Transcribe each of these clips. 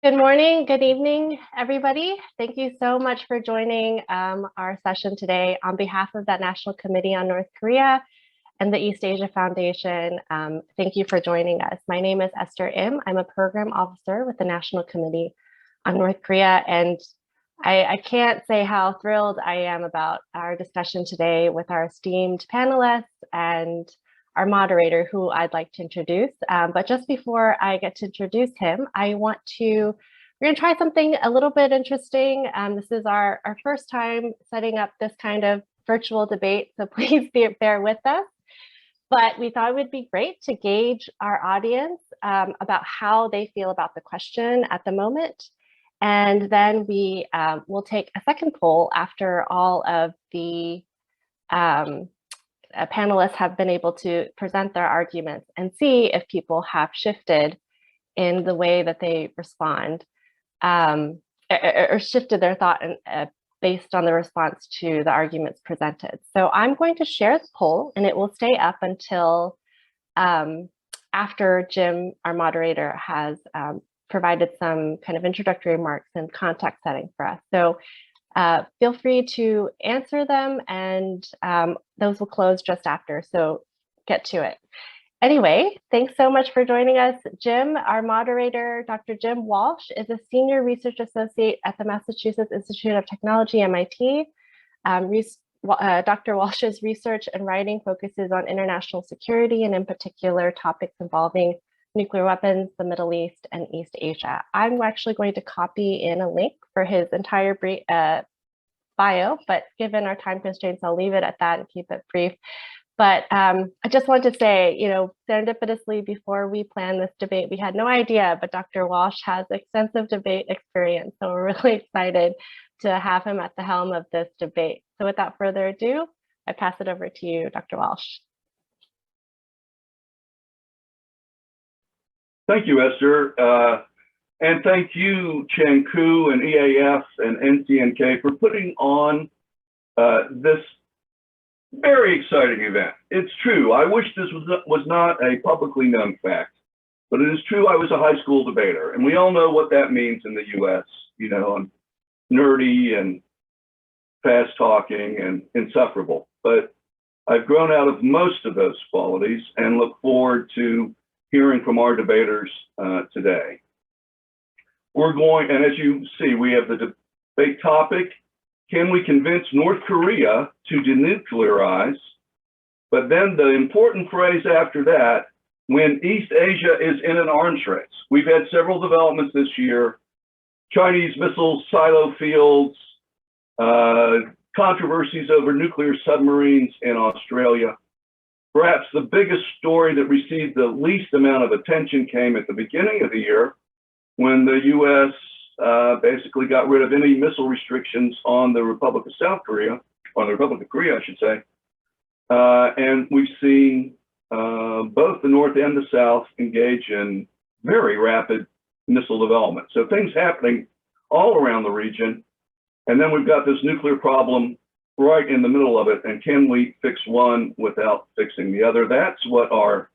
Good morning, good evening, everybody. Thank you so much for joining our session today. On behalf of the National Committee on North Korea and the East Asia Foundation, thank you for joining us. My name is Esther Im. I'm a program officer with the National Committee on North Korea, and I can't say how thrilled I am about our discussion today with our esteemed panelists and our moderator, who I'd like to introduce. But just before I get to introduce him, we're gonna try something a little bit interesting. This is our first time setting up this kind of virtual debate, so please bear with us. But we thought it would be great to gauge our audience about how they feel about the question at the moment. And then we will take a second poll after all of the panelists have been able to present their arguments and see if people have shifted in the way that they respond or shifted their thought based on the response to the arguments presented. So I'm going to share the poll, and it will stay up until after Jim, our moderator, has provided some kind of introductory remarks and context setting for us. So feel free to answer them, and those will close just after, so get to it. Anyway, thanks so much for joining us. Jim, our moderator, Dr. Jim Walsh, is a senior research associate at the Massachusetts Institute of Technology, MIT. Dr. Walsh's research and writing focuses on international security, and in particular topics involving nuclear weapons, the Middle East, and East Asia. I'm actually going to copy in a link for his entire bio, but given our time constraints, I'll leave it at that and keep it brief. But I just want to say, serendipitously, before we planned this debate, we had no idea, but Dr. Walsh has extensive debate experience. So we're really excited to have him at the helm of this debate. So without further ado, I pass it over to you, Dr. Walsh. Thank you, Esther. And thank you, Chang-Ku and EAF and NCNK for putting on this very exciting event. It's true. I wish this was not a publicly known fact, but it is true. I was a high school debater, and we all know what that means in the US. I'm nerdy and fast talking and insufferable, but I've grown out of most of those qualities and look forward to hearing from our debaters today. And as you see, we have the debate topic: can we convince North Korea to denuclearize? But then the important phrase after that, when East Asia is in an arms race. We've had several developments this year: Chinese missile silo fields, controversies over nuclear submarines in Australia. Perhaps the biggest story that received the least amount of attention came at the beginning of the year, when the US basically got rid of any missile restrictions on the Republic of South Korea, on the Republic of Korea, I should say. And we've seen both the North and the South engage in very rapid missile development. So things happening all around the region. And then we've got this nuclear problem right in the middle of it. And can we fix one without fixing the other? That's what our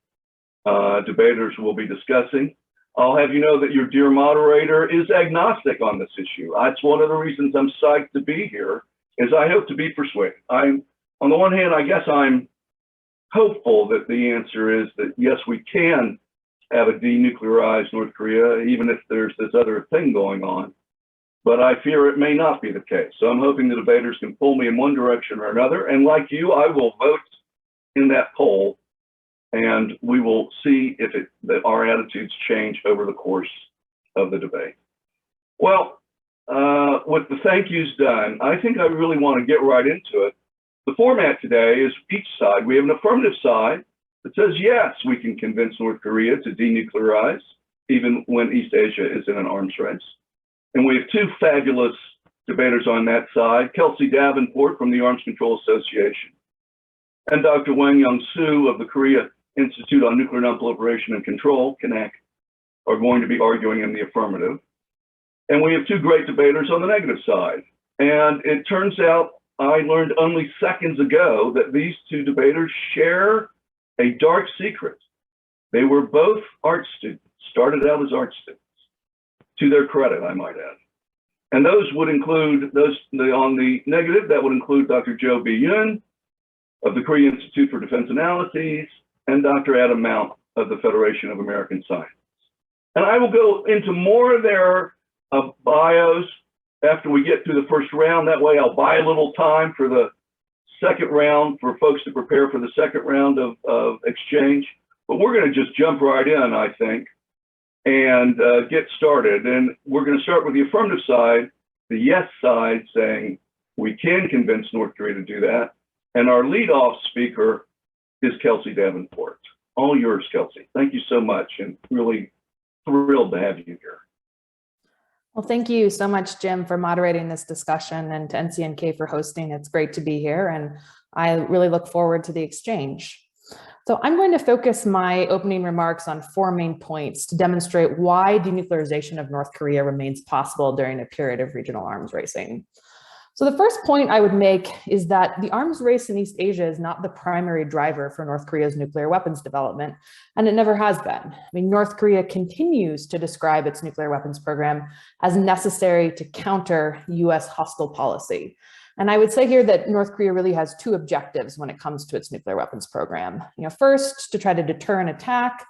debaters will be discussing. I'll have you know that your dear moderator is agnostic on this issue. That's one of the reasons I'm psyched to be here, is I hope to be persuaded. On the one hand, I guess I'm hopeful that the answer is that yes, we can have a denuclearized North Korea, even if there's this other thing going on. But I fear it may not be the case. So I'm hoping the debaters can pull me in one direction or another. And like you, I will vote in that poll, and we will see if that our attitudes change over the course of the debate. Well, with the thank yous done, I think I really want to get right into it. The format today is each side. We have an affirmative side that says, yes, we can convince North Korea to denuclearize, even when East Asia is in an arms race. And we have two fabulous debaters on that side: Kelsey Davenport from the Arms Control Association and Dr. Yongsoo of the Korea Institute on Nuclear Nonproliferation and Control, KNAC, are going to be arguing in the affirmative. And we have two great debaters on the negative side. And it turns out, I learned only seconds ago, that these two debaters share a dark secret. They were both art students, started out as art students. to their credit, I might add. And those would include, on the negative, that would include Dr. Jo B-Yoon of the Korea Institute for Defense Analyses and Dr. Adam Mount of the Federation of American Scientists. And I will go into more of their bios after we get through the first round. That way I'll buy a little time for the second round for folks to prepare for the second round of exchange. But we're going to just jump right in, I think, and get started. And we're going to start with the affirmative side, the yes side, saying we can convince North Korea to do that. And our leadoff speaker is Kelsey Davenport. All yours, Kelsey. Thank you so much, and really thrilled to have you here. Well, thank you so much, Jim, for moderating this discussion, and to NCNK for hosting. It's great to be here, and I really look forward to the exchange. So I'm going to focus my opening remarks on 4 main points to demonstrate why denuclearization of North Korea remains possible during a period of regional arms racing. So the first point I would make is that the arms race in East Asia is not the primary driver for North Korea's nuclear weapons development, and it never has been. I mean, North Korea continues to describe its nuclear weapons program as necessary to counter US hostile policy. And I would say here that North Korea really has 2 objectives when it comes to its nuclear weapons program. First, to try to deter an attack,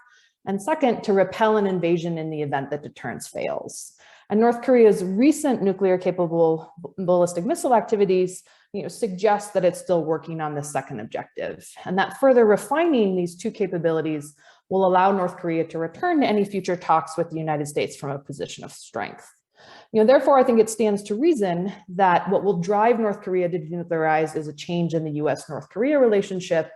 and second, to repel an invasion in the event that deterrence fails. And North Korea's recent nuclear-capable ballistic missile activities, suggest that it's still working on the second objective, and that further refining these 2 capabilities will allow North Korea to return to any future talks with the United States from a position of strength. Therefore, I think it stands to reason that what will drive North Korea to denuclearize is a change in the US-North Korea relationship,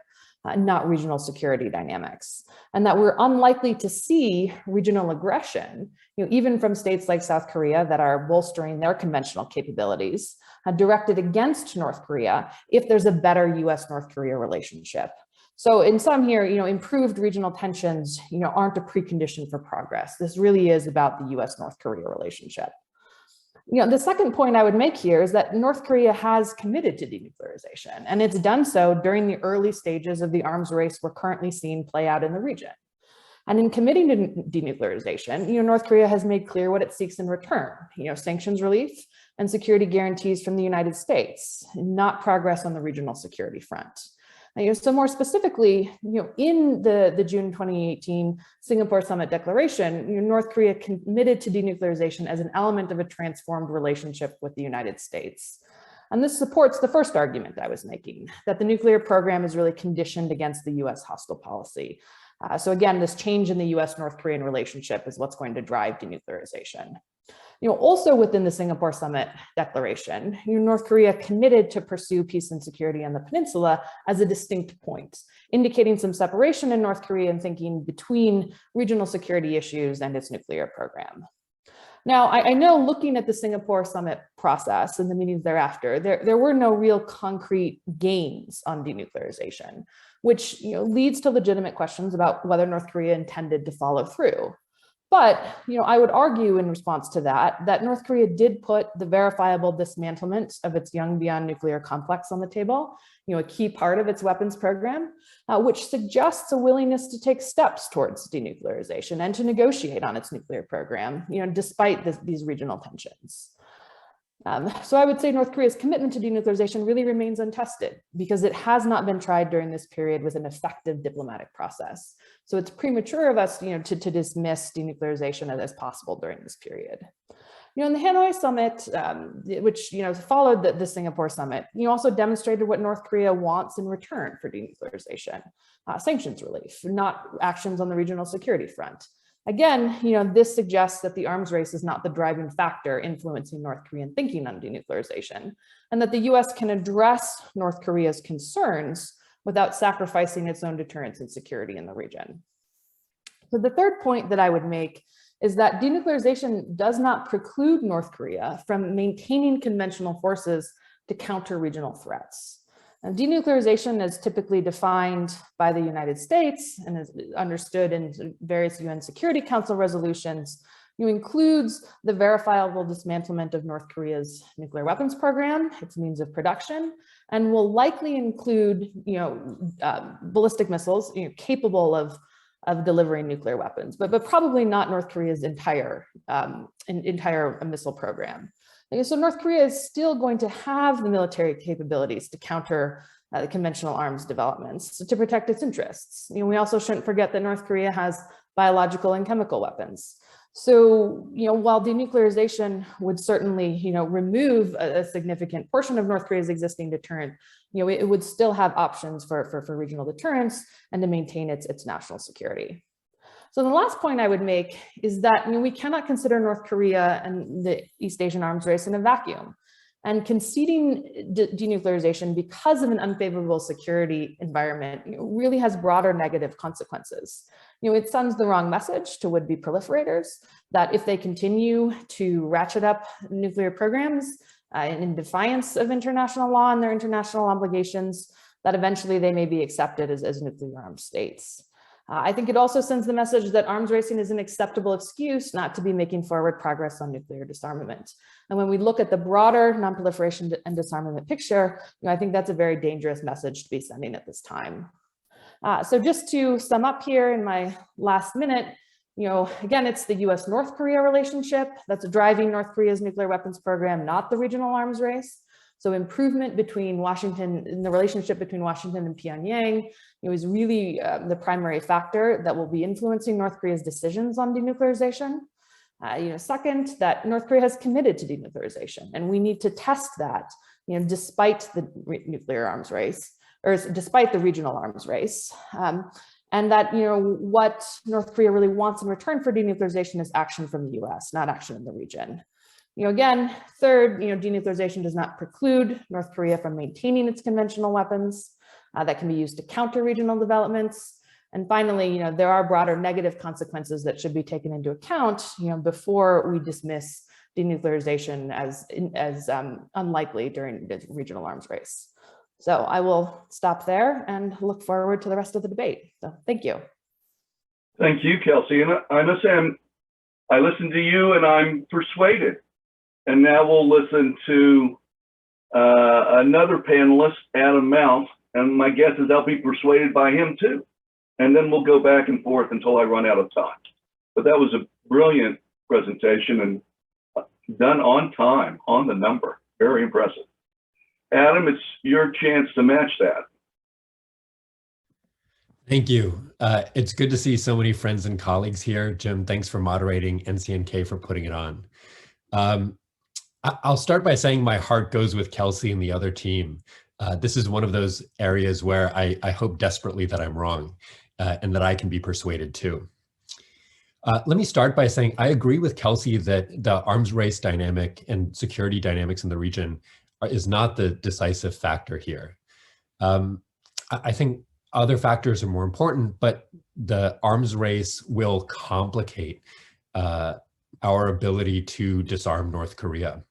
not regional security dynamics, and that we're unlikely to see regional aggression, even from states like South Korea that are bolstering their conventional capabilities, directed against North Korea if there's a better US-North Korea relationship. So in sum here, improved regional tensions, aren't a precondition for progress. This really is about the US-North Korea relationship. The second point I would make here is that North Korea has committed to denuclearization, and it's done so during the early stages of the arms race we're currently seeing play out in the region. And in committing to denuclearization, North Korea has made clear what it seeks in return, sanctions relief and security guarantees from the United States, not progress on the regional security front. So more specifically, in the June 2018 Singapore Summit Declaration, North Korea committed to denuclearization as an element of a transformed relationship with the United States. And this supports the first argument I was making, that the nuclear program is really conditioned against the US hostile policy. So again, this change in the US-North Korean relationship is what's going to drive denuclearization. Also within the Singapore Summit Declaration, North Korea committed to pursue peace and security on the peninsula as a distinct point, indicating some separation in North Korean thinking between regional security issues and its nuclear program. Now, I know looking at the Singapore Summit process and the meetings thereafter, there were no real concrete gains on denuclearization, which leads to legitimate questions about whether North Korea intended to follow through. But I would argue in response to that North Korea did put the verifiable dismantlement of its Yongbyon nuclear complex on the table, a key part of its weapons program, which suggests a willingness to take steps towards denuclearization and to negotiate on its nuclear program, despite these regional tensions. So I would say North Korea's commitment to denuclearization really remains untested because it has not been tried during this period with an effective diplomatic process. So it's premature of us, to dismiss denuclearization as possible during this period. In the Hanoi summit, which followed the Singapore summit, also demonstrated what North Korea wants in return for denuclearization: sanctions relief, not actions on the regional security front. Again, this suggests that the arms race is not the driving factor influencing North Korean thinking on denuclearization, and that the US can address North Korea's concerns without sacrificing its own deterrence and security in the region. So the third point that I would make is that denuclearization does not preclude North Korea from maintaining conventional forces to counter regional threats. And denuclearization is typically defined by the United States and is understood in various UN Security Council resolutions, includes the verifiable dismantlement of North Korea's nuclear weapons program, its means of production, and will likely include ballistic missiles capable of of delivering nuclear weapons, but probably not North Korea's entire missile program. So North Korea is still going to have the military capabilities to counter the conventional arms developments to protect its interests. We also shouldn't forget that North Korea has biological and chemical weapons. So, while denuclearization would certainly, remove a significant portion of North Korea's existing deterrent, it would still have options for regional deterrence and to maintain its national security. So the last point I would make is that we cannot consider North Korea and the East Asian arms race in a vacuum. And conceding denuclearization because of an unfavorable security environment really has broader negative consequences. It sends the wrong message to would-be proliferators that if they continue to ratchet up nuclear programs in defiance of international law and their international obligations, that eventually they may be accepted as nuclear armed states. I think it also sends the message that arms racing is an acceptable excuse not to be making forward progress on nuclear disarmament. And when we look at the broader nonproliferation and disarmament picture, I think that's a very dangerous message to be sending at this time. So just to sum up here in my last minute, again, it's the US-North Korea relationship that's driving North Korea's nuclear weapons program, not the regional arms race. So improvement between Washington, in the relationship between Washington and Pyongyang, is really the primary factor that will be influencing North Korea's decisions on denuclearization. Second, that North Korea has committed to denuclearization, and we need to test that, despite the nuclear arms race, or despite the regional arms race. And that, what North Korea really wants in return for denuclearization is action from the US, not action in the region. Again, third, denuclearization does not preclude North Korea from maintaining its conventional weapons that can be used to counter regional developments. And finally, there are broader negative consequences that should be taken into account, before we dismiss denuclearization as unlikely during the regional arms race. So I will stop there and look forward to the rest of the debate. So thank you. Thank you, Kelsey. And I must say, I listened to you and I'm persuaded. And now we'll listen to another panelist, Adam Mount, and my guess is I'll be persuaded by him too. And then we'll go back and forth until I run out of time. But that was a brilliant presentation and done on time, on the number. Very impressive. Adam, it's your chance to match that. Thank you. It's good to see so many friends and colleagues here. Jim, thanks for moderating, NCNK for putting it on. I'll start by saying my heart goes with Kelsey and the other team. This is one of those areas where I hope desperately that I'm wrong and that I can be persuaded too. Let me start by saying I agree with Kelsey that the arms race dynamic and security dynamics in the region is not the decisive factor here. I think other factors are more important, but the arms race will complicate our ability to disarm North Korea.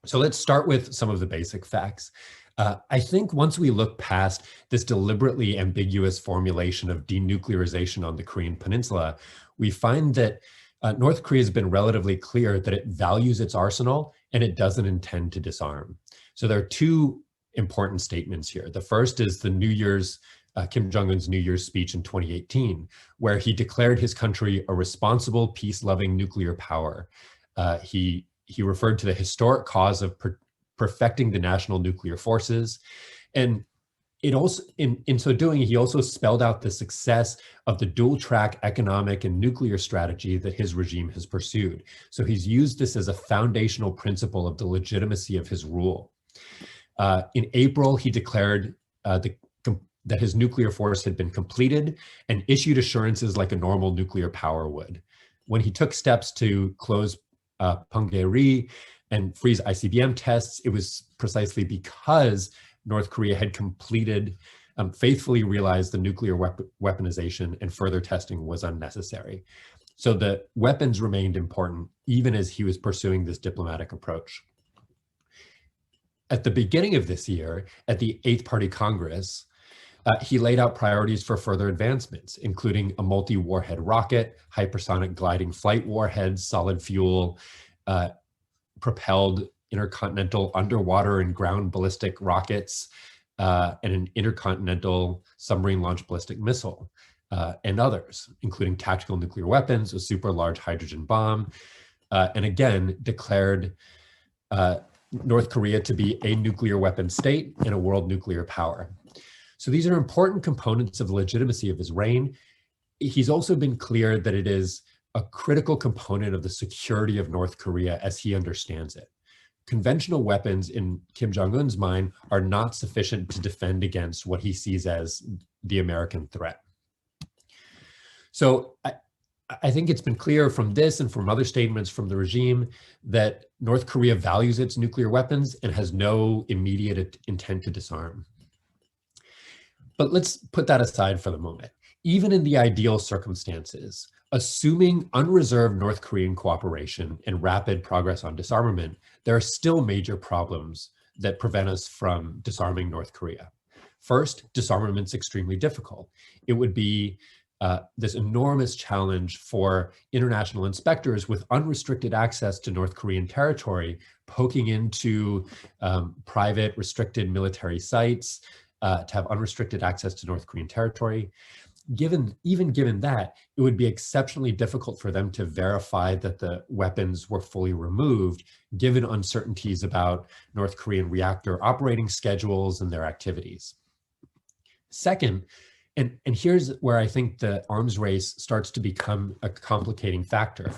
So let's start with some of the basic facts. I think once we look past this deliberately ambiguous formulation of denuclearization on the Korean Peninsula, we find that North Korea has been relatively clear that it values its arsenal and it doesn't intend to disarm. So there are two important statements here. The first is the Kim Jong-un's New Year's speech in 2018, where he declared his country a responsible, peace-loving nuclear power. He referred to the historic cause of perfecting the national nuclear forces. And it also, in so doing, he also spelled out the success of the dual-track economic and nuclear strategy that his regime has pursued. So he's used this as a foundational principle of the legitimacy of his rule. In April, he declared that his nuclear force had been completed and issued assurances like a normal nuclear power would. When he took steps to close Punggye-ri and freeze ICBM tests, it was precisely because North Korea had completed, faithfully realized the nuclear weaponization and further testing was unnecessary. So the weapons remained important even as he was pursuing this diplomatic approach. At the beginning of this year, at the 8th Party Congress, he laid out priorities for further advancements, including a multi-warhead rocket, hypersonic gliding flight warheads, solid fuel, propelled intercontinental underwater and ground ballistic rockets, and an intercontinental submarine launched ballistic missile. and others, including tactical nuclear weapons, a super large hydrogen bomb, and again declared North Korea to be a nuclear weapon state and a world nuclear power. So these are important components of the legitimacy of his reign. He's also been clear that it is a critical component of the security of North Korea as he understands it. Conventional weapons in Kim Jong-un's mind are not sufficient to defend against what he sees as the American threat. So I think it's been clear from this and from other statements from the regime that North Korea values its nuclear weapons and has no immediate intent to disarm. But let's put that aside for the moment. Even in the ideal circumstances, assuming unreserved North Korean cooperation and rapid progress on disarmament, there are still major problems that prevent us from disarming North Korea. First, disarmament's extremely difficult. It would be this enormous challenge for international inspectors with unrestricted access to North Korean territory, poking into private restricted military sites to have unrestricted access to North Korean territory. Even given that, it would be exceptionally difficult for them to verify that the weapons were fully removed, given uncertainties about North Korean reactor operating schedules and their activities. Second, and here's where I think the arms race starts to become a complicating factor.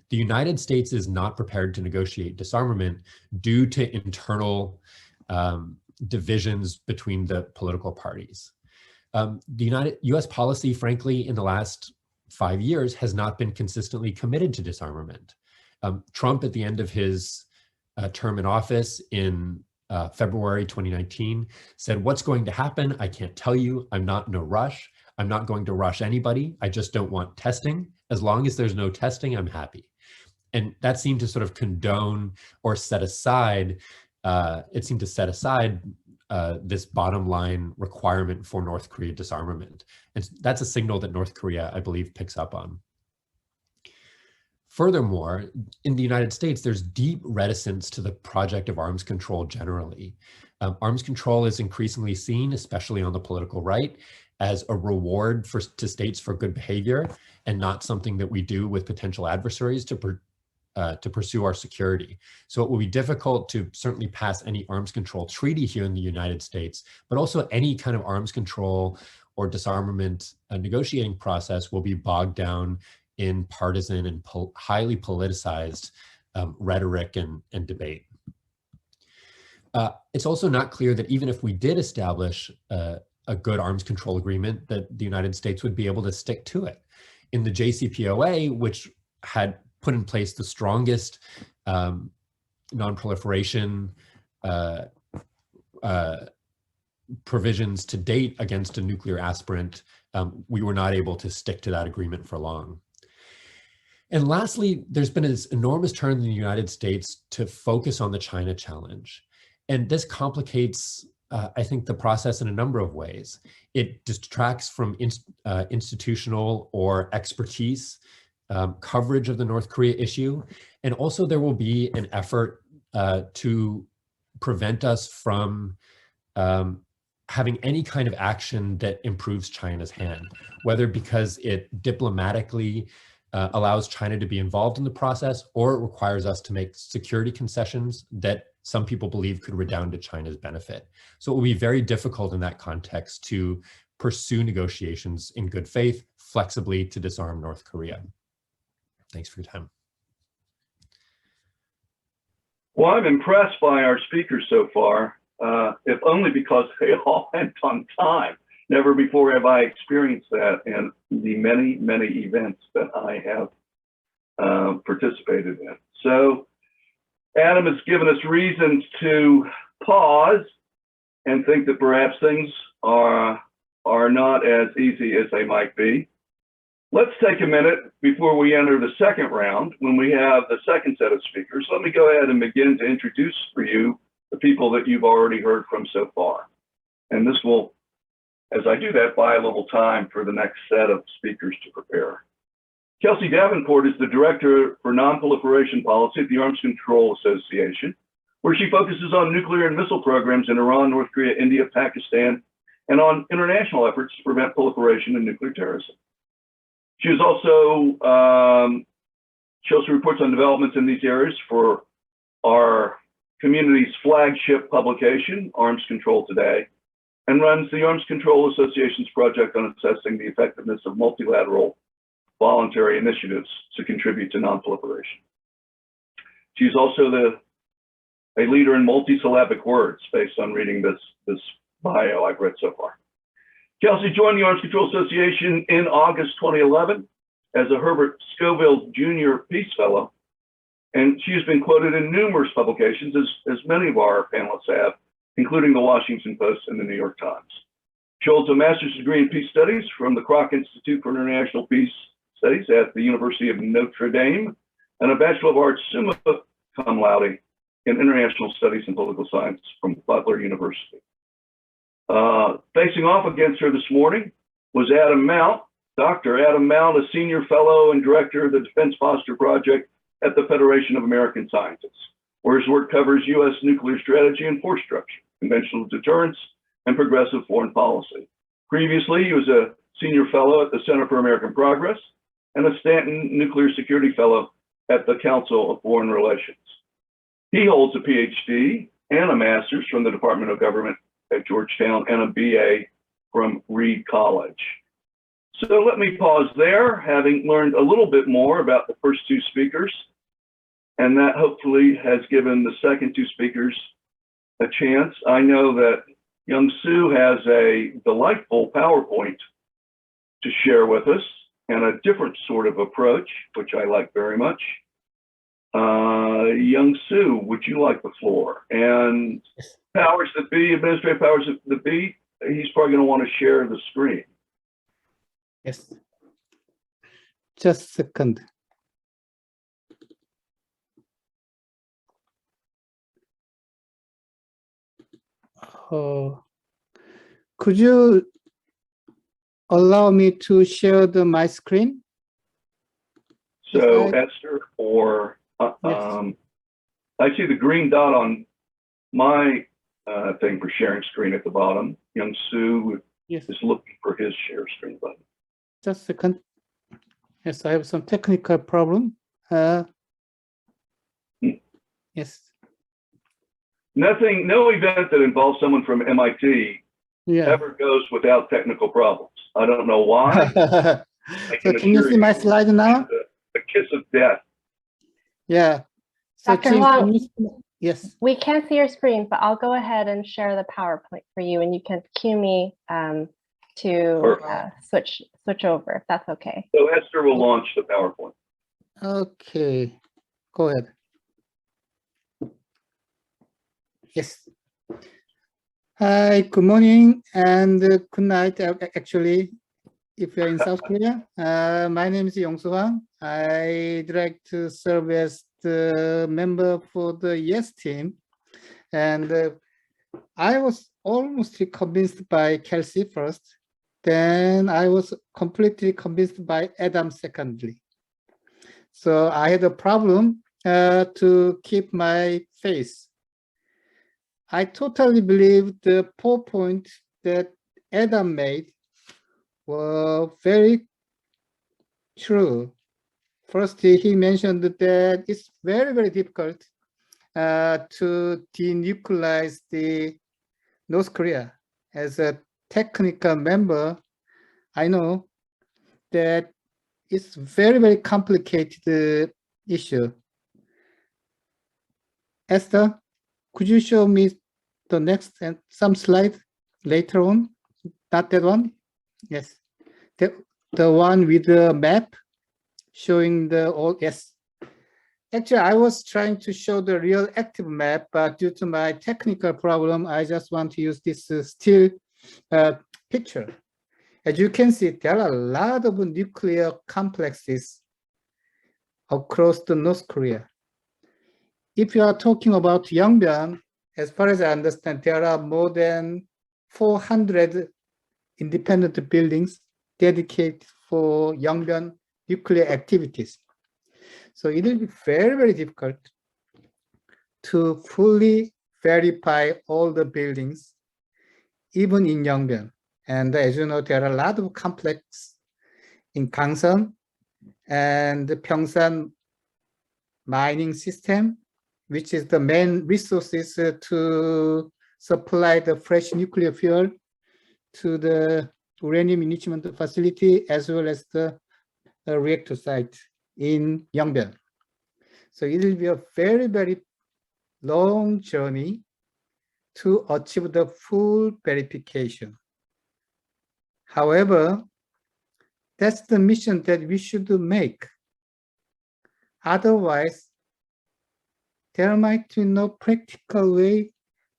The United States is not prepared to negotiate disarmament due to internal divisions between the political parties. The US policy, frankly, in the last 5 years has not been consistently committed to disarmament. Trump, at the end of his term in office in February 2019, said, "What's going to happen? I can't tell you. I'm not in a rush. I'm not going to rush anybody. I just don't want testing. As long as there's no testing, I'm happy." And that seemed to sort of condone or set aside, this bottom line requirement for North Korea disarmament. And that's a signal that North Korea, I believe, picks up on. Furthermore, in the United States, there's deep reticence to the project of arms control generally. Arms control is increasingly seen, especially on the political right, as a reward to states for good behavior and not something that we do with potential adversaries to pursue our security. So it will be difficult to certainly pass any arms control treaty here in the United States, but also any kind of arms control or disarmament negotiating process will be bogged down in partisan and highly politicized rhetoric and debate. It's also not clear that even if we did establish a good arms control agreement, that the United States would be able to stick to it. In the JCPOA, which had put in place the strongest non-proliferation provisions to date against a nuclear aspirant, we were not able to stick to that agreement for long. And lastly, there's been this enormous turn in the United States to focus on the China challenge. And this complicates, I think, the process in a number of ways. It distracts from institutional or expertise coverage of the North Korea issue. And also there will be an effort to prevent us from having any kind of action that improves China's hand, whether because it diplomatically allows China to be involved in the process, or it requires us to make security concessions that some people believe could redound to China's benefit. So it will be very difficult in that context to pursue negotiations in good faith, flexibly to disarm North Korea. Thanks for your time. Well, I'm impressed by our speakers so far, if only because they all went on time. Never before have I experienced that in the many, many events that I have participated in. So Adam has given us reasons to pause and think that perhaps things are not as easy as they might be. Let's take a minute before we enter the second round, when we have the second set of speakers. Let me go ahead and begin to introduce for you the people that you've already heard from so far. And this will, as I do that, buy a little time for the next set of speakers to prepare. Kelsey Davenport is the Director for Non-Proliferation Policy at the Arms Control Association, where she focuses on nuclear and missile programs in Iran, North Korea, India, Pakistan, and on international efforts to prevent proliferation and nuclear terrorism. She also reports on developments in these areas for our community's flagship publication, Arms Control Today, and runs the Arms Control Association's project on assessing the effectiveness of multilateral voluntary initiatives to contribute to nonproliferation. She's also a leader in multisyllabic words based on reading this bio I've read so far. Kelsey joined the Arms Control Association in August 2011 as a Herbert Scoville Jr. Peace Fellow, and she has been quoted in numerous publications, as many of our panelists have, including the Washington Post and the New York Times. She holds a master's degree in peace studies from the Kroc Institute for International Peace Studies at the University of Notre Dame, and a Bachelor of Arts summa cum laude in International Studies and Political Science from Butler University. Facing off against her this morning was Adam Mount, Dr. Adam Mount, a senior fellow and director of the Defense Posture Project at the Federation of American Scientists, where his work covers U.S. nuclear strategy and force structure, conventional deterrence, and progressive foreign policy. Previously, he was a senior fellow at the Center for American Progress and a Stanton Nuclear Security Fellow at the Council of Foreign Relations. He holds a PhD and a master's from the Department of Government at Georgetown and a BA from Reed College. So let me pause there, having learned a little bit more about the first two speakers, and that hopefully has given the second two speakers a chance. I know that Yongsoo has a delightful PowerPoint to share with us and a different sort of approach, which I like very much. Yongsoo, would you like the floor? And powers that be, administrative powers that be, he's probably going to want to share the screen. Yes. Just a second. Could you allow me to share my screen? So Esther, or Yes. I see the green dot on my thing for sharing screen at the bottom. Yongsoo Yes. is looking for his share screen button. Just a second. Yes, I have some technical problem. Yes. No event that involves someone from MIT Yeah. ever goes without technical problems. I don't know why. So can you see my slide now? The kiss of death. Yeah. So Dr. Jim, Hwang, yes. we can't see your screen, but I'll go ahead and share the PowerPoint for you, and you can cue me to switch over, if that's okay. So Esther will launch the PowerPoint. Okay. Go ahead. Yes. Hi, good morning and good night, actually, if you're in South Korea. My name is Yongsoo Hwang. I'd like to serve as the member for the YES team. And I was almost convinced by Kelsey first. Then I was completely convinced by Adam secondly. So I had a problem to keep my face. I totally believe the 4 points that Adam made were very true. First, he mentioned that it's very, very difficult to denuclearize the North Korea. As a technical member, I know that it's very, very complicated issue. Esther, could you show me the next and some slide later on? Not that one? Yes. The one with the map showing the all, yes. Actually, I was trying to show the real active map, but due to my technical problem, I just want to use this still picture. As you can see, there are a lot of nuclear complexes across the North Korea. If you are talking about Yongbyon, as far as I understand, there are more than 400 independent buildings dedicated for Yongbyon nuclear activities. So it will be very, very difficult to fully verify all the buildings even in Yongbyon. And as you know, there are a lot of complexes in Gangsan and the Pyeongsan mining system, which is the main resources to supply the fresh nuclear fuel to the uranium enrichment facility as well as the reactor site in Yongbyon. So it will be a very, very long journey to achieve the full verification. However, that's the mission that we should make. Otherwise, there might be no practical way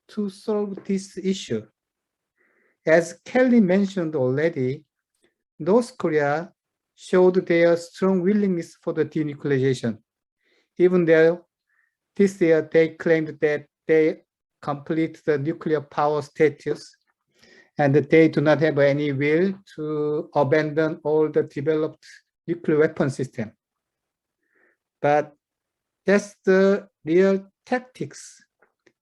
to solve this issue. As Kelly mentioned already, North Korea showed their strong willingness for the denuclearization. Even though this year they claimed that they complete the nuclear power status and that they do not have any will to abandon all the developed nuclear weapon system. But that's the real tactics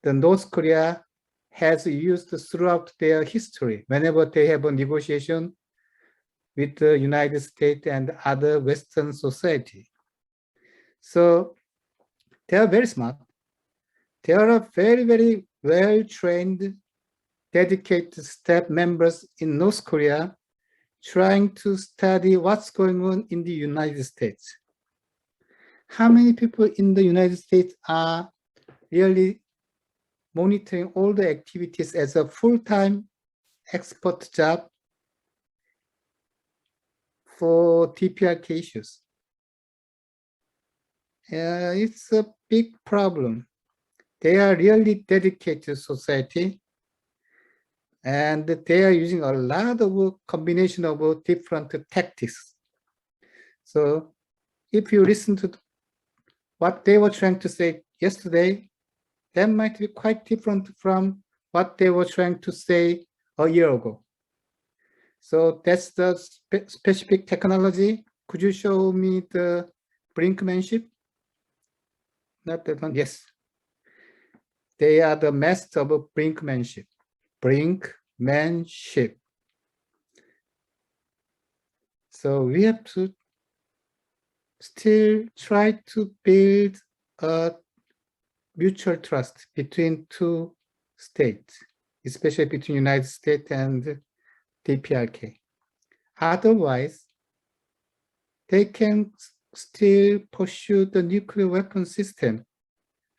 the North Korea has used throughout their history whenever they have a negotiation with the United States and other Western society. So they are very smart. They are very, very well-trained, dedicated staff members in North Korea trying to study what's going on in the United States. How many people in the United States are really monitoring all the activities as a full-time expert job for TPRK issues? It's a big problem. They are really dedicated society, and they are using a lot of combination of different tactics. So if you listen to what they were trying to say yesterday, that might be quite different from what they were trying to say a year ago. So that's the specific technology. Could you show me the brinkmanship? Not that one, yes. They are the master of brinkmanship. Brinkmanship. So we have to still try to build a mutual trust between two states, especially between United States and DPRK. Otherwise, they can still pursue the nuclear weapon system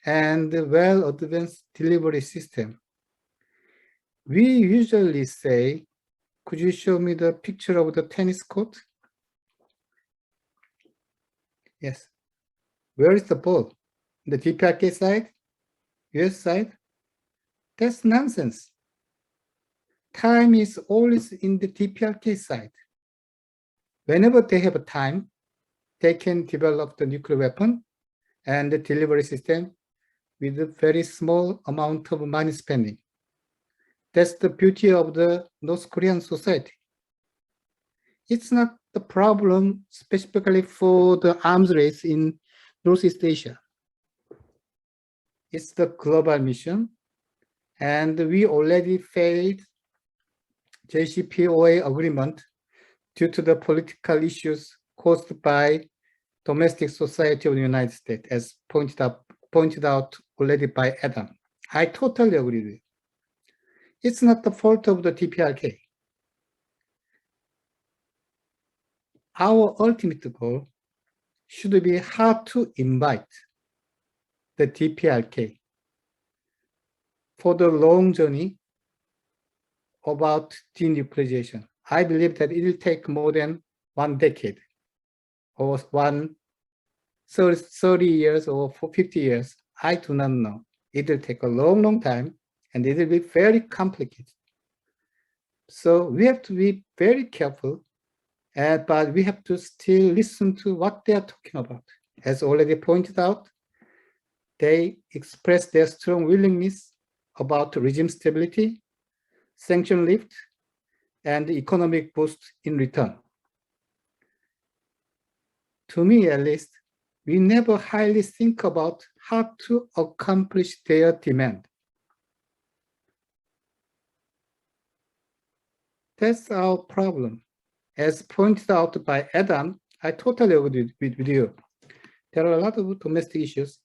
and the well-advanced delivery system. We usually say, could you show me the picture of the tennis court? Yes. Where is the ball? The DPRK side? US side? That's nonsense. Time is always in the DPRK side. Whenever they have a time, they can develop the nuclear weapon and the delivery system with a very small amount of money spending. That's the beauty of the North Korean society. It's not the problem specifically for the arms race in Northeast Asia. It's the global mission, and we already failed JCPOA agreement due to the political issues caused by domestic society of the United States, as pointed out already by Adam. I totally agree with you. It's not the fault of the DPRK. Our ultimate goal should be how to invite the DPRK for the long journey about denuclearization. I believe that it will take more than 1 decade or 30 years or 50 years. I do not know. It will take a long, long time, and it will be very complicated. So we have to be very careful, but we have to still listen to what they are talking about. As already pointed out, they express their strong willingness about regime stability, sanction lift, and economic boost in return. To me, at least, we never highly think about how to accomplish their demand. That's our problem. As pointed out by Adam, I totally agree with you. There are a lot of domestic issues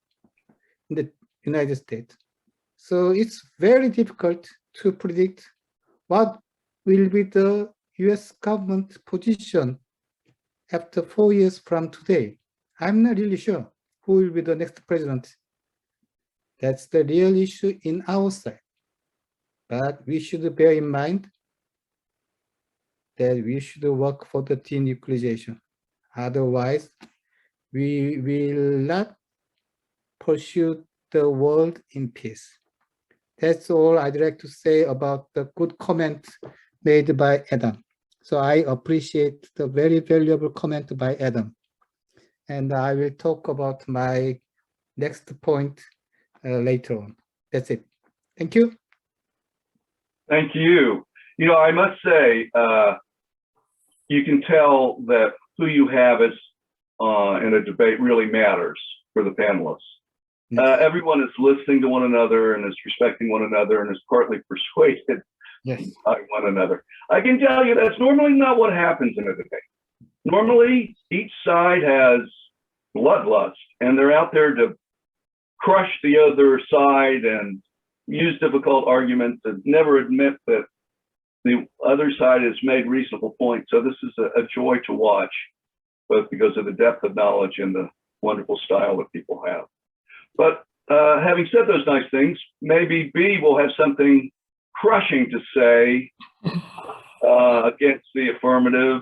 in the United States. So it's very difficult to predict what will be the US government position after 4 years from today. I'm not really sure who will be the next president. That's the real issue in our side. But we should bear in mind that we should work for the denuclearization. Otherwise, we will not pursue the world in peace. That's all I'd like to say about the good comment made by Adam. So I appreciate the very valuable comment by Adam. And I will talk about my next point later on. That's it. Thank you. Thank you. You know, I must say, you can tell that who you have is in a debate really matters for the panelists. Everyone is listening to one another and is respecting one another and is partly persuaded by one another. I can tell you that's normally not what happens in a debate. Normally, each side has bloodlust and they're out there to crush the other side and use difficult arguments and never admit that the other side has made reasonable points. So this is a joy to watch, both because of the depth of knowledge and the wonderful style that people have. But having said those nice things, maybe B will have something crushing to say against the affirmative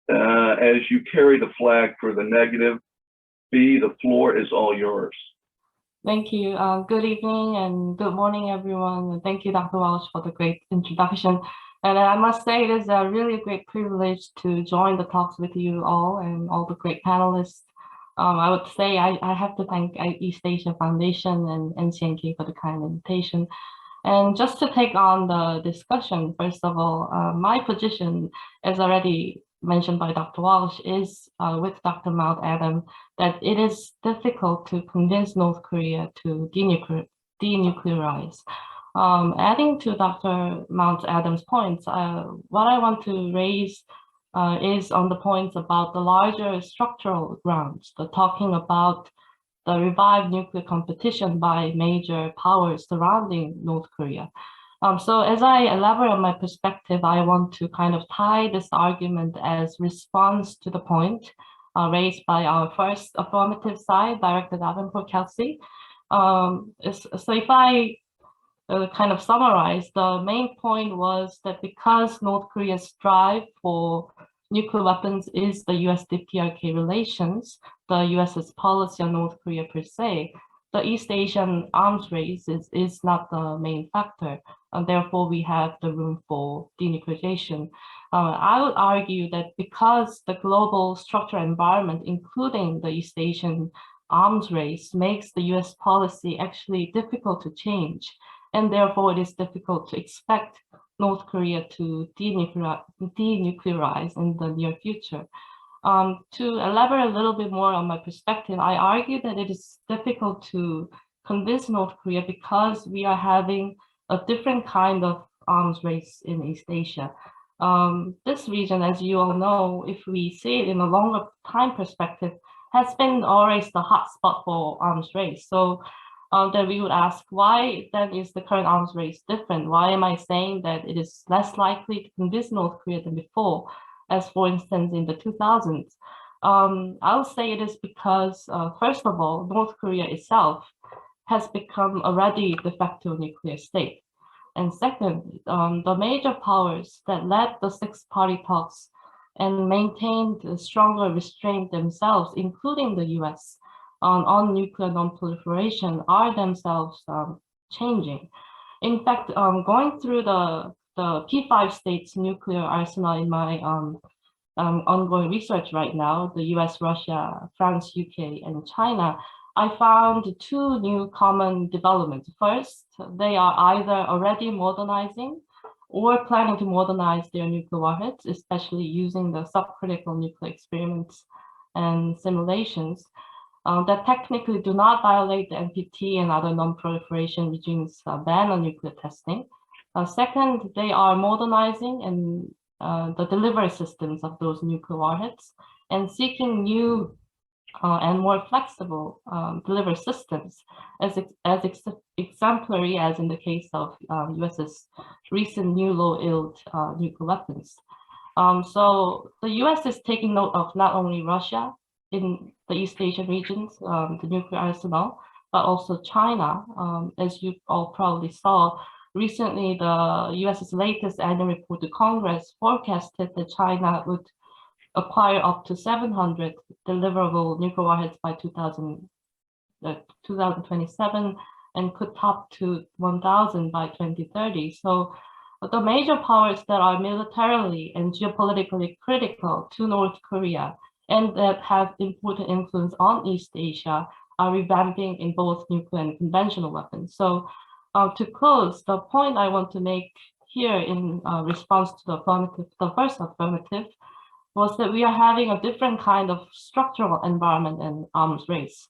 as you carry the flag for the negative. B, the floor is all yours. Thank you. Good evening and good morning, everyone. And thank you, Dr. Walsh, for the great introduction. And I must say it is a really great privilege to join the talks with you all and all the great panelists. I would say I have to thank East Asia Foundation and NCNK for the kind invitation. And just to take on the discussion, first of all, my position, as already mentioned by Dr. Walsh, is with Dr. Mount Adam, that it is difficult to convince North Korea to denuclearize. Adding to Dr. Mount Adam's points, what I want to raise is on the points about the larger structural grounds, the talking about the revived nuclear competition by major powers surrounding North Korea. So as I elaborate on my perspective, I want to kind of tie this argument as response to the point raised by our first affirmative side, Director Davenport Kelsey. So if I kind of summarize, the main point was that because North Korea's drive for nuclear weapons is the US-DPRK relations, the US's policy on North Korea per se, the East Asian arms race is not the main factor, and therefore we have the room for denuclearization. I would argue that because the global structural environment, including the East Asian arms race, makes the US policy actually difficult to change, and therefore it is difficult to expect North Korea to denuclearize in the near future. To elaborate a little bit more on my perspective, I argue that it is difficult to convince North Korea because we are having a different kind of arms race in East Asia. This region, as you all know, if we see it in a longer time perspective, has been always the hotspot for arms race. So then we would ask, why then is the current arms race different? Why am I saying that it is less likely to convince North Korea than before, as for instance in the 2000s? I would say it is because, first of all, North Korea itself has become already de facto nuclear state. And second, the major powers that led the six-party talks and maintained a stronger restraint themselves, including the US, on nuclear non-proliferation, are themselves changing. In fact, going through the P5 states' nuclear arsenal in my ongoing research right now, the US, Russia, France, UK, and China, I found two new common developments. First, they are either already modernizing or planning to modernize their nuclear warheads, especially using the subcritical nuclear experiments and simulations that technically do not violate the NPT and other non-proliferation regimes ban on nuclear testing. Second, they are modernizing and the delivery systems of those nuclear warheads and seeking new and more flexible delivery systems as exemplary as in the case of US's recent new low-yield nuclear weapons. So the US is taking note of not only Russia in the East Asian regions, the nuclear arsenal, but also China. As you all probably saw, recently the US's latest annual report to Congress forecasted that China would acquire up to 700 deliverable nuclear warheads by 2027 and could top to 1,000 by 2030. So the major powers that are militarily and geopolitically critical to North Korea and that have important influence on East Asia are revamping in both nuclear and conventional weapons. So to close, the point I want to make here in response to the first affirmative was that we are having a different kind of structural environment and arms race.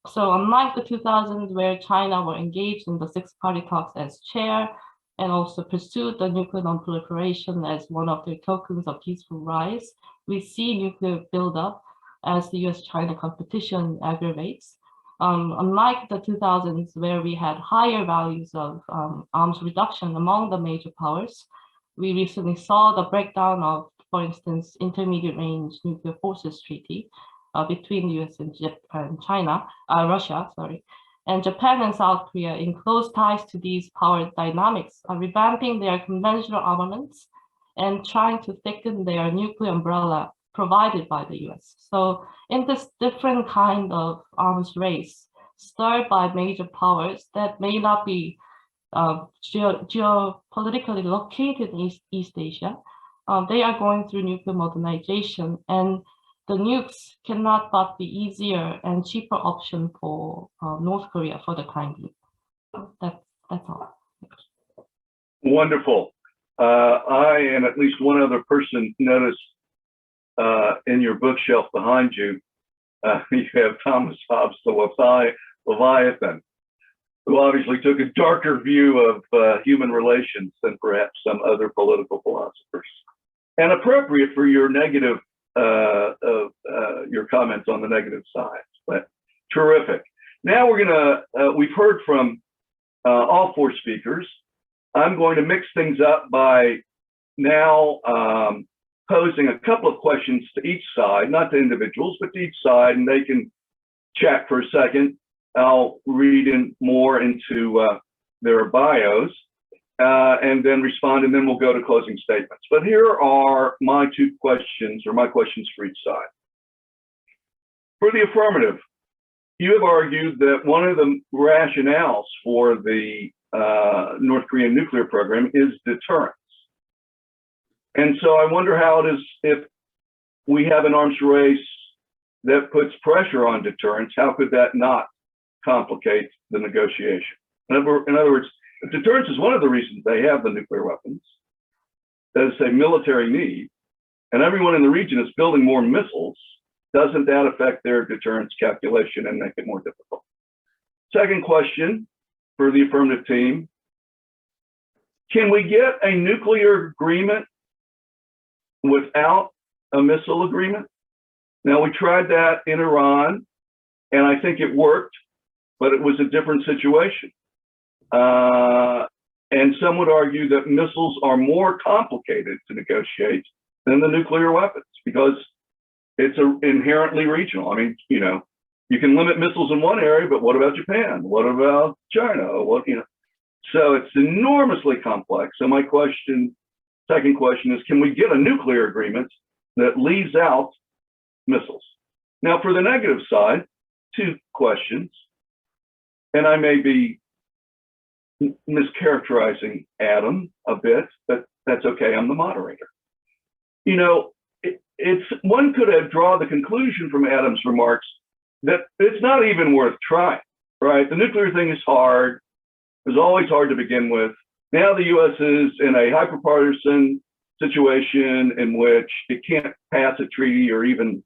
So unlike the 2000s where China were engaged in the six-party talks as chair and also pursued the nuclear non-proliferation as one of their tokens of peaceful rise, we see nuclear buildup as the US-China competition aggravates. Unlike the 2000s where we had higher values of arms reduction among the major powers, we recently saw the breakdown of, for instance, intermediate range nuclear forces treaty between the US and Russia, and Japan and South Korea in close ties to these power dynamics are revamping their conventional armaments and trying to thicken their nuclear umbrella provided by the US. So in this different kind of arms race stirred by major powers that may not be geopolitically located in East Asia, they are going through nuclear modernization, and the nukes cannot but be easier and cheaper option for North Korea for the time being. That's all. Wonderful. I and at least one other person noticed in your bookshelf behind you, you have Thomas Hobbes, the Leviathan, who obviously took a darker view of human relations than perhaps some other political philosophers. And appropriate for your negative, your comments on the negative side, but terrific. Now we're gonna, we've heard from all four speakers. I'm going to mix things up by now posing a couple of questions to each side, not to individuals, but to each side, and they can chat for a second. I'll read in more into their bios and then respond, and then we'll go to closing statements. But here are my two questions, or my questions for each side. For the affirmative, you have argued that one of the rationales for the North Korean nuclear program is deterrence. And so I wonder how it is if we have an arms race that puts pressure on deterrence, how could that not complicate the negotiation? In other words, if deterrence is one of the reasons they have the nuclear weapons, that is a military need, and everyone in the region is building more missiles, doesn't that affect their deterrence calculation and make it more difficult? Second question for the affirmative team, can we get a nuclear agreement without a missile agreement? Now, we tried that in Iran, and I think it worked, but it was a different situation. And some would argue that missiles are more complicated to negotiate than the nuclear weapons because it's inherently regional. I mean, you know, you can limit missiles in one area, but what about Japan? What about China? What, you know? So it's enormously complex. So my question, second question is, can we get a nuclear agreement that leaves out missiles? Now, for the negative side, two questions, and I may be mischaracterizing Adam a bit, but that's okay, I'm the moderator. You know, it's one could have drawn the conclusion from Adam's remarks that it's not even worth trying, right? The nuclear thing is hard. It was always hard to begin with. Now the US is in a hyperpartisan situation in which it can't pass a treaty or even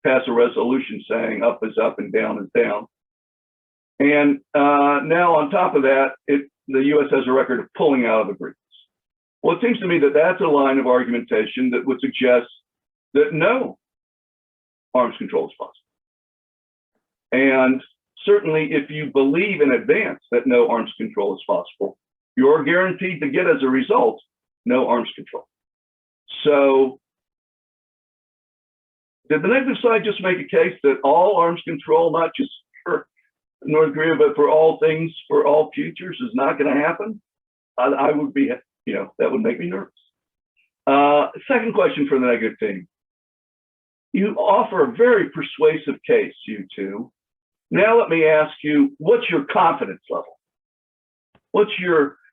pass a resolution saying up is up and down is down. And now on top of that, the US has a record of pulling out of agreements. Well, it seems to me that that's a line of argumentation that would suggest that no arms control is possible. And certainly if you believe in advance that no arms control is possible, you're guaranteed to get as a result no arms control. So did the negative side just make a case that all arms control, not just for North Korea, but for all things, for all futures, is not going to happen? I would be, that would make me nervous. Second question for the negative team. You offer a very persuasive case, you two. Now let me ask you, what's your confidence level?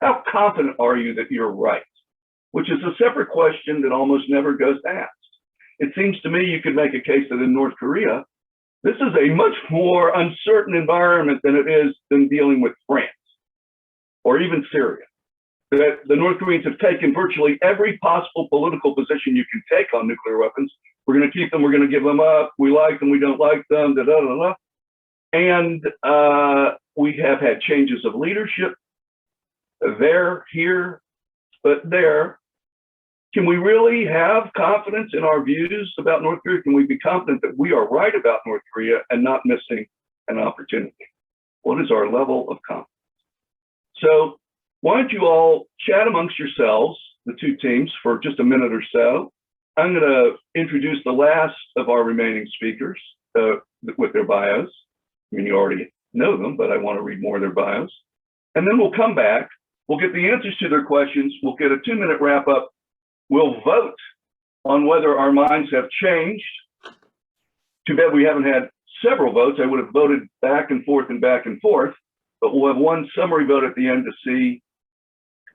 How confident are you that you're right? Which is a separate question that almost never goes asked. It seems to me you could make a case that in North Korea, this is a much more uncertain environment than it is than dealing with France or even Syria. That the North Koreans have taken virtually every possible political position you can take on nuclear weapons. We're going to keep them, we're going to give them up, we like them, we don't like them, da da da da. And we have had changes of leadership there, here, but there. Can we really have confidence in our views about North Korea? Can we be confident that we are right about North Korea and not missing an opportunity? What is our level of confidence? So why don't you all chat amongst yourselves, the two teams, for just a minute or so. I'm going to introduce the last of our remaining speakers with their bios. I mean, you already know them, but I want to read more of their bios. And then we'll come back. We'll get the answers to their questions. We'll get a 2-minute wrap up. We'll vote on whether our minds have changed. Too bad we haven't had several votes. I would have voted back and forth, but we'll have one summary vote at the end to see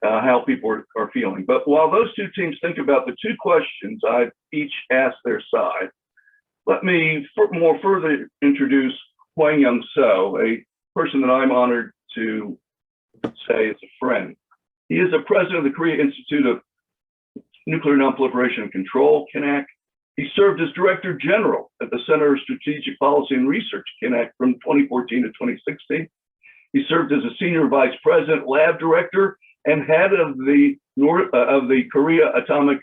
how people are feeling. But while those two teams think about the two questions I've each asked their side, let me more further introduce Hwang Yongsoo, a person that I'm honored to say is a friend. He is the president of the Korea Institute of Nuclear Nonproliferation and Control, KINAC. He served as Director General at the Center of Strategic Policy and Research, KINAC, from 2014 to 2016. He served as a Senior Vice President, Lab Director, and head of the Korea Atomic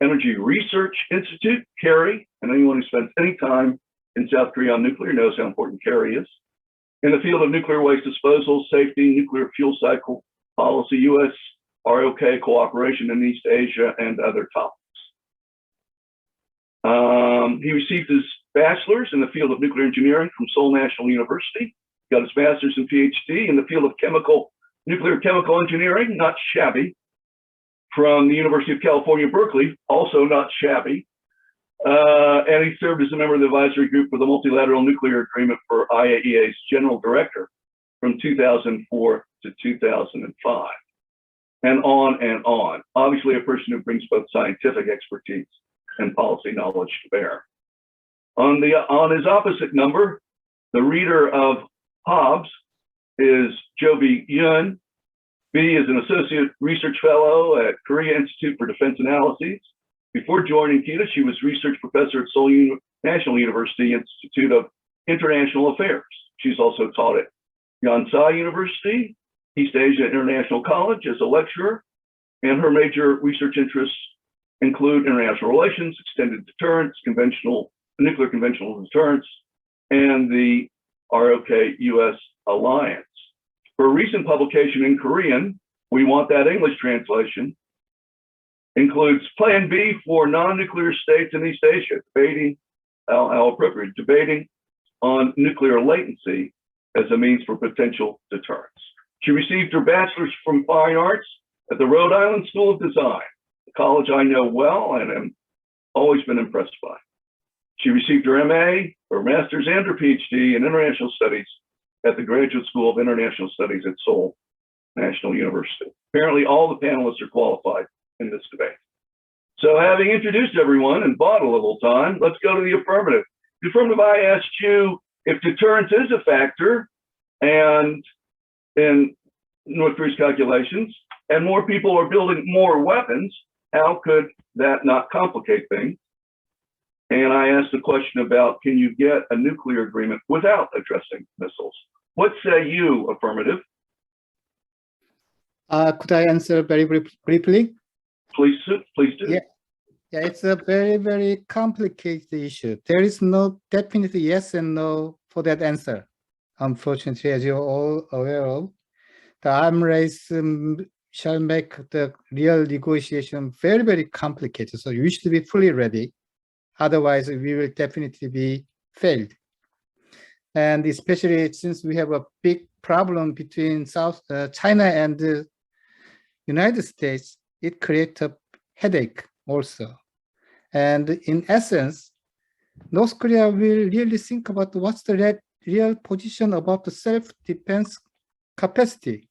Energy Research Institute, KERI, and anyone who spends any time in South Korea on nuclear knows how important KERI is. In the field of nuclear waste disposal, safety, nuclear fuel cycle policy, U.S. ROK cooperation in East Asia, and other topics. He received his bachelor's in the field of nuclear engineering from Seoul National University. Got his master's and PhD in the field of nuclear chemical engineering, not shabby, from the University of California, Berkeley, also not shabby. And he served as a member of the advisory group for the Multilateral Nuclear Agreement for IAEA's General Director from 2004 to 2005. And on and on. Obviously a person who brings both scientific expertise and policy knowledge to bear. On his opposite number, the reader of Hobbes is Joby Yoon. B is an associate research fellow at Korea Institute for Defense Analyses. Before joining KITA, she was research professor at Seoul National University Institute of International Affairs. She's also taught at Yonsei University, East Asia International College as a lecturer, and her major research interests include international relations, extended deterrence, nuclear conventional deterrence, and the ROK-US alliance. For a recent publication in Korean, we want that English translation, includes Plan B for non-nuclear states in East Asia, debating, how appropriate, debating on nuclear latency as a means for potential deterrence. She received her bachelor's from fine arts at the Rhode Island School of Design, a college I know well and am always been impressed by. She received her MA, her master's, and her PhD in international studies at the Graduate School of International Studies at Seoul National University. Apparently all the panelists are qualified in this debate. So having introduced everyone and bought a little time, let's go to the affirmative. The affirmative, I asked you if deterrence is a factor and in North Korea's calculations, and more people are building more weapons, how could that not complicate things? And I asked the question about, can you get a nuclear agreement without addressing missiles? What say you, affirmative? Could I answer very briefly? Please do. Yeah. Yeah, it's a very, very complicated issue. There is no definite yes and no for that answer. Unfortunately, as you're all aware of, the arms race shall make the real negotiation very, very complicated. So you should be fully ready. Otherwise, we will definitely be failed. And especially since we have a big problem between China and the United States, it creates a headache also. And in essence, North Korea will really think about what's the real position about the self-defense capacity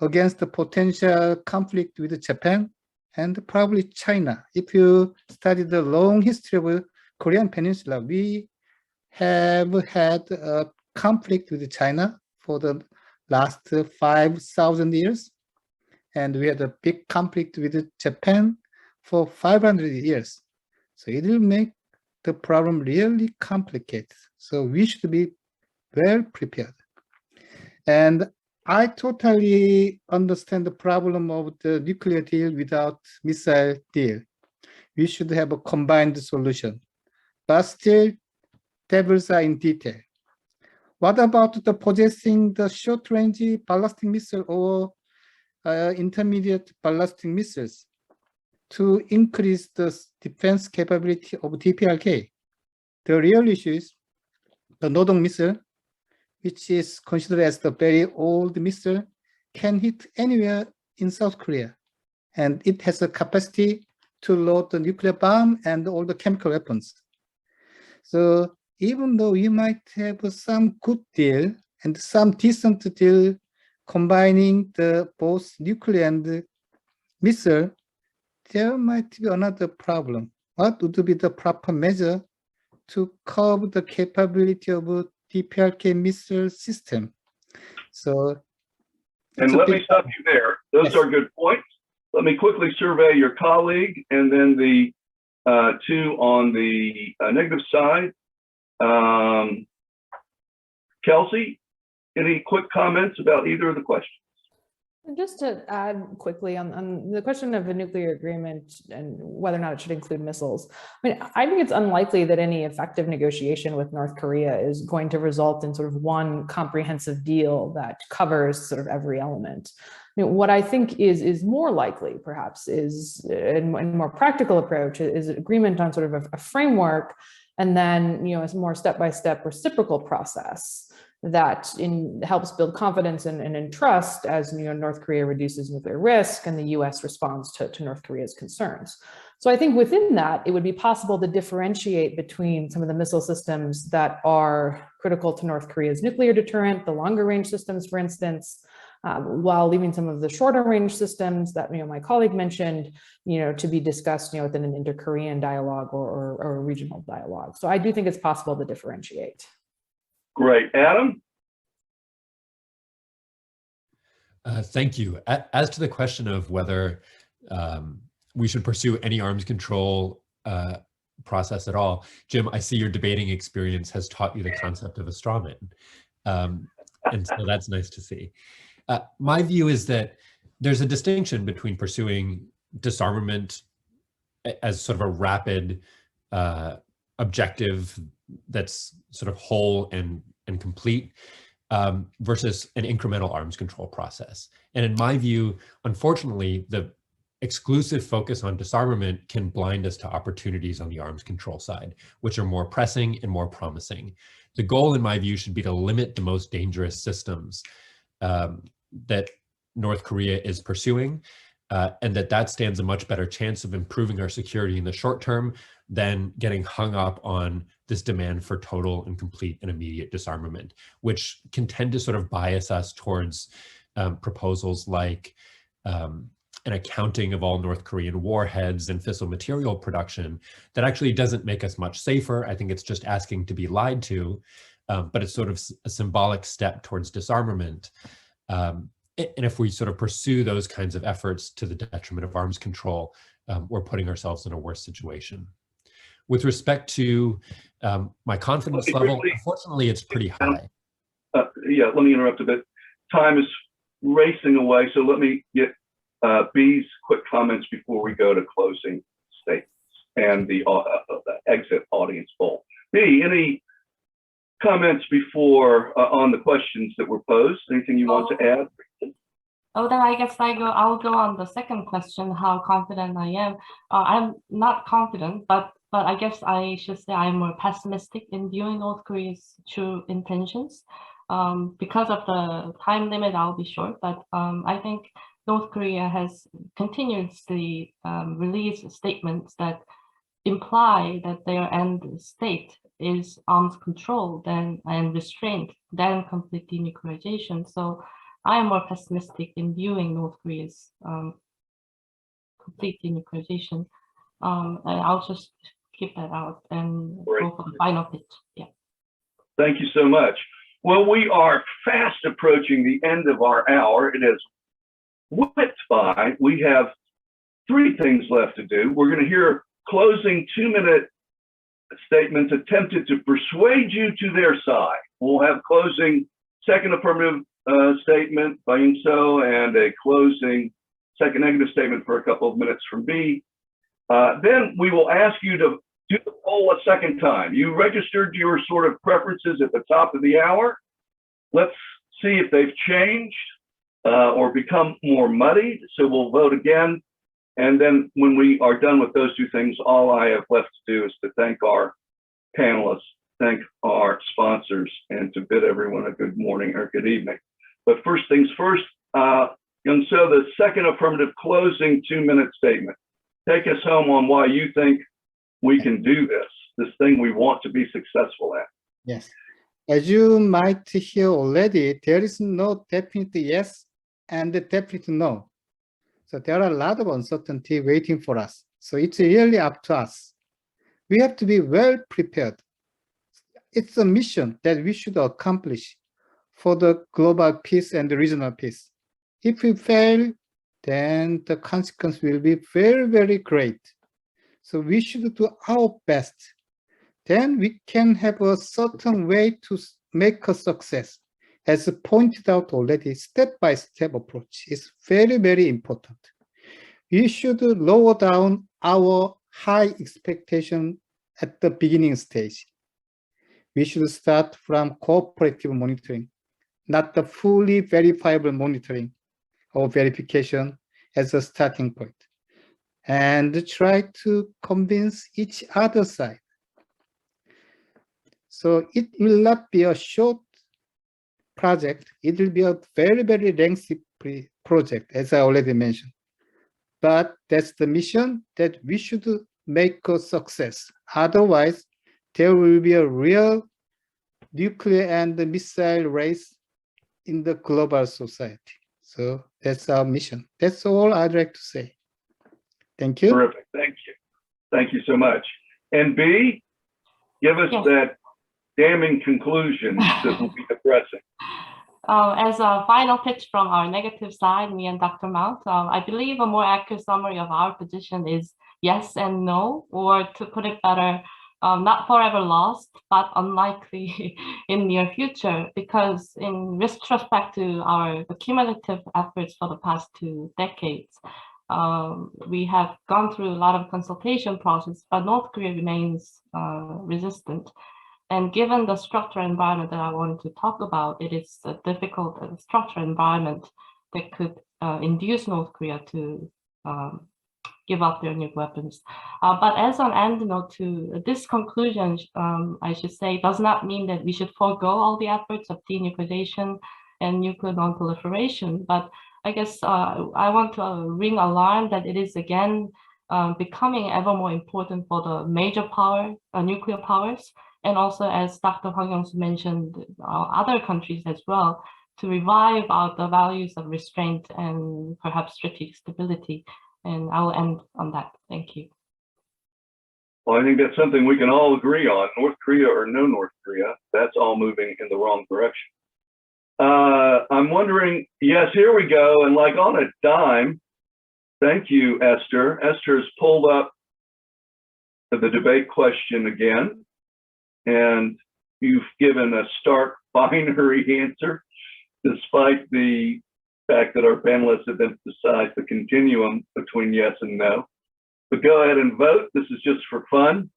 against the potential conflict with Japan and probably China. If you study the long history of Korean Peninsula, we have had a conflict with China for the last 5,000 years. And we had a big conflict with Japan for 500 years. So it will make the problem really complicated. So we should be well prepared. And I totally understand the problem of the nuclear deal without missile deal. We should have a combined solution. But still, devils are in detail. What about the possessing the short-range ballistic missile or intermediate ballistic missiles to increase the defense capability of DPRK? The real issue is the Nodong missile, which is considered as the very old missile, can hit anywhere in South Korea. And it has a capacity to load the nuclear bomb and all the chemical weapons. So even though we might have some good deal and some decent deal combining the both nuclear and missile, there might be another problem. What would be the proper measure to curb the capability of a DPRK missile system? So, and let me stop you there. Those are good points. Let me quickly survey your colleague and then the two on the negative side. Kelsey, any quick comments about either of the questions? Just to add quickly on the question of a nuclear agreement and whether or not it should include missiles. I mean, I think it's unlikely that any effective negotiation with North Korea is going to result in sort of one comprehensive deal that covers sort of every element. I mean, what I think is more likely, perhaps, is a more practical approach is agreement on sort of a framework, and then a more step-by-step reciprocal process that helps build confidence and trust as North Korea reduces nuclear risk and the US responds to North Korea's concerns. So I think within that, it would be possible to differentiate between some of the missile systems that are critical to North Korea's nuclear deterrent, the longer range systems, for instance, while leaving some of the shorter range systems that my colleague mentioned, to be discussed within an inter-Korean dialogue or a regional dialogue. So I do think it's possible to differentiate. Great. Adam? Thank you. As to the question of whether we should pursue any arms control process at all, Jim, I see your debating experience has taught you the concept of a straw man. And so that's nice to see. My view is that there's a distinction between pursuing disarmament as sort of a rapid objective that's sort of whole and complete versus an incremental arms control process. And in my view, unfortunately, the exclusive focus on disarmament can blind us to opportunities on the arms control side, which are more pressing and more promising. The goal, in my view, should be to limit the most dangerous systems that North Korea is pursuing, and that stands a much better chance of improving our security in the short term than getting hung up on this demand for total and complete and immediate disarmament, which can tend to sort of bias us towards proposals like an accounting of all North Korean warheads and fissile material production that actually doesn't make us much safer. I think it's just asking to be lied to, but it's sort of a symbolic step towards disarmament. And if we sort of pursue those kinds of efforts to the detriment of arms control, we're putting ourselves in a worse situation. With respect to my confidence level, unfortunately, it's pretty high. Yeah, let me interrupt a bit. Time is racing away, so let me get B's quick comments before we go to closing statements and the exit audience poll. B, any comments before on the questions that were posed? Anything you want to add? Oh, then I guess I'll go on the second question, how confident I am. I'm not confident, but I guess I should say I'm more pessimistic in viewing North Korea's true intentions. Because of the time limit, I'll be short, but I think North Korea has continuously released statements that imply that their end state is arms control and restraint than complete denuclearization. So I am more pessimistic in viewing North Korea's complete denuclearization. And I'll just keep that out and go for the final pitch. Yeah. Thank you so much. Well, we are fast approaching the end of our hour. It has whipped by. We have 3 things left to do. We're going to hear closing 2-minute statements attempted to persuade you to their side. We'll have closing second affirmative statement by Yongsoo and a closing second negative statement for a couple of minutes from B. Then we will ask you to do the poll a second time. You registered your sort of preferences at the top of the hour. Let's see if they've changed or become more muddied. So we'll vote again. And then when we are done with those 2 things, all I have left to do is to thank our panelists, thank our sponsors, and to bid everyone a good morning or good evening. But first things first, Yongsoo, the second affirmative closing 2-minute statement. Take us home on why you think we can do this thing we want to be successful at. Yes. As you might hear already, there is no definite yes and definite no. So there are a lot of uncertainty waiting for us. So it's really up to us. We have to be well prepared. It's a mission that we should accomplish for the global peace and the regional peace. If we fail, then the consequence will be very, very great. So we should do our best. Then we can have a certain way to make a success. As pointed out already, step-by-step approach is very, very important. We should lower down our high expectation at the beginning stage. We should start from cooperative monitoring, not the fully verifiable monitoring or verification as a starting point, and try to convince each other side. So it will not be a short project. It will be a very, very lengthy project, as I already mentioned. But that's the mission that we should make a success. Otherwise, there will be a real nuclear and missile race in the global society. So that's our mission. That's all I'd like to say. Thank you. Terrific. Thank you. Thank you so much. And B, give us that damning conclusion that will be depressing. As a final pitch from our negative side, me and Dr. Mount, I believe a more accurate summary of our position is yes and no, or to put it better, not forever lost, but unlikely in near future, because in retrospect to our cumulative efforts for the past 2 decades, we have gone through a lot of consultation process, but North Korea remains resistant. And given the structural environment that I wanted to talk about, it is a difficult structural environment that could induce North Korea to give up their nuclear weapons. But as an end note to this conclusion, I should say, does not mean that we should forego all the efforts of denuclearization and nuclear non-proliferation. But I guess I want to ring alarm that it is again becoming ever more important for the major nuclear powers, and also, as Dr. Hwang mentioned, other countries as well, to revive the values of restraint and perhaps strategic stability. And I will end on that. Thank you. Well, I think that's something we can all agree on. North Korea or no North Korea, that's all moving in the wrong direction. I'm wondering, yes, here we go. And like on a dime, thank you, Esther. Esther has pulled up the debate question again. And you've given a stark binary answer, despite the fact that our panelists have emphasized the continuum between yes and no. But go ahead and vote. This is just for fun.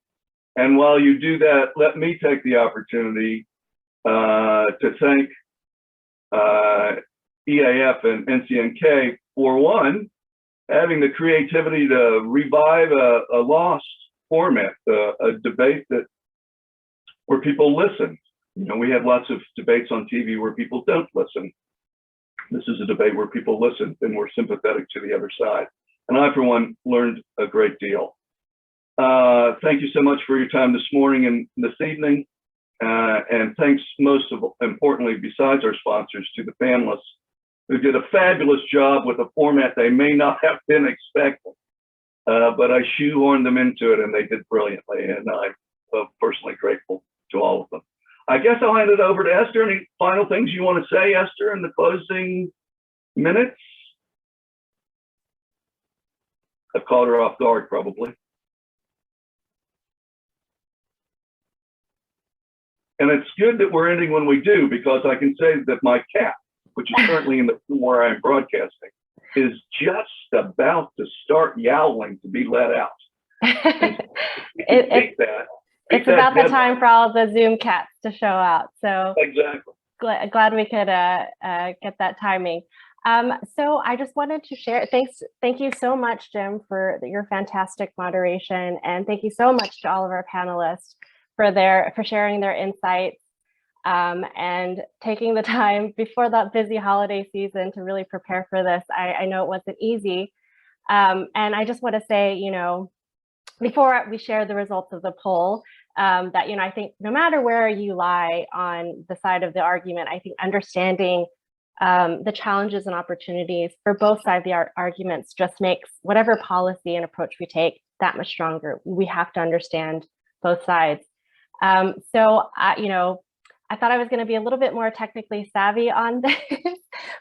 And while you do that, let me take the opportunity to thank EAF and NCNK for one, having the creativity to revive a lost format, a debate where people listen. You know, we have lots of debates on TV where people don't listen. This is a debate where people listen and we're sympathetic to the other side. And I, for one, learned a great deal. Thank you so much for your time this morning and this evening. And thanks most importantly, besides our sponsors, to the panelists who did a fabulous job with a format they may not have been expecting. But I shoehorned them into it and they did brilliantly. And I'm personally grateful to all of them. I guess I'll hand it over to Esther. Any final things you want to say, Esther, in the closing minutes? I've caught her off guard, probably. And it's good that we're ending when we do, because I can say that my cat, which is currently in the room where I'm broadcasting, is just about to start yowling to be let out. It's about the time for all the Zoom cats to show out. So exactly. Glad we could get that timing. So I just wanted to share, thank you so much, Jim, for your fantastic moderation. And thank you so much to all of our panelists for sharing their insights and taking the time before that busy holiday season to really prepare for this. I know it wasn't easy. And I just want to say, you know, before we share the results of the poll, that, you know, I think no matter where you lie on the side of the argument, I think understanding the challenges and opportunities for both sides of the arguments just makes whatever policy and approach we take that much stronger. We have to understand both sides. So, you know, I thought I was going to be a little bit more technically savvy on this,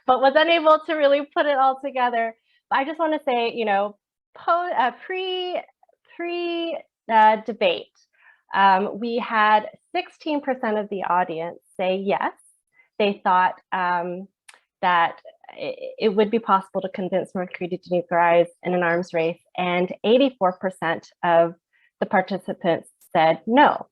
but was unable to really put it all together. But I just want to say, you know, pre-debate, we had 16% of the audience say yes. They thought that it would be possible to convince North Korea to denuclearize in an arms race, and 84% of the participants said no.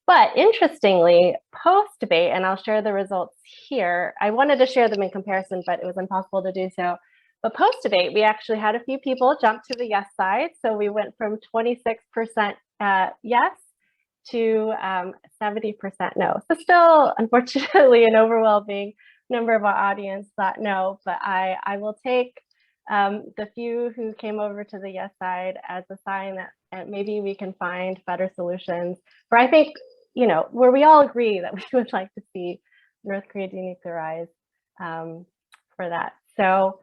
But interestingly, post-debate, and I'll share the results here, I wanted to share them in comparison, but it was impossible to do so. But post-debate, we actually had a few people jump to the yes side. So we went from 26% yes to 70% no. So still, unfortunately, an overwhelming number of our audience thought no, but I will take the few who came over to the yes side as a sign that maybe we can find better solutions. For I think, you know, where we all agree that we would like to see North Korea denuclearize for that. So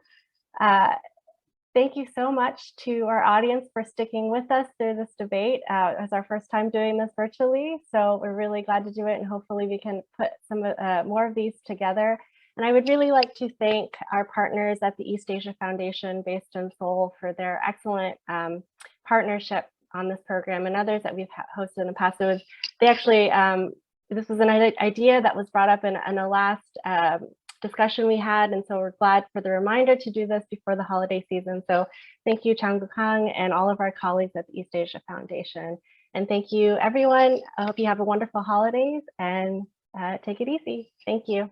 thank you so much to our audience for sticking with us through this debate. It was our first time doing this virtually, so we're really glad to do it, and hopefully we can put some more of these together. And I would really like to thank our partners at the East Asia Foundation based in Seoul for their excellent partnership on this program, and others that we've hosted in the past. So they actually, this was an idea that was brought up in a last discussion we had, and so we're glad for the reminder to do this before the holiday season. So thank you, Yongsoo Hwang, and all of our colleagues at the East Asia Foundation. And thank you, everyone. I hope you have a wonderful holidays and take it easy. Thank you.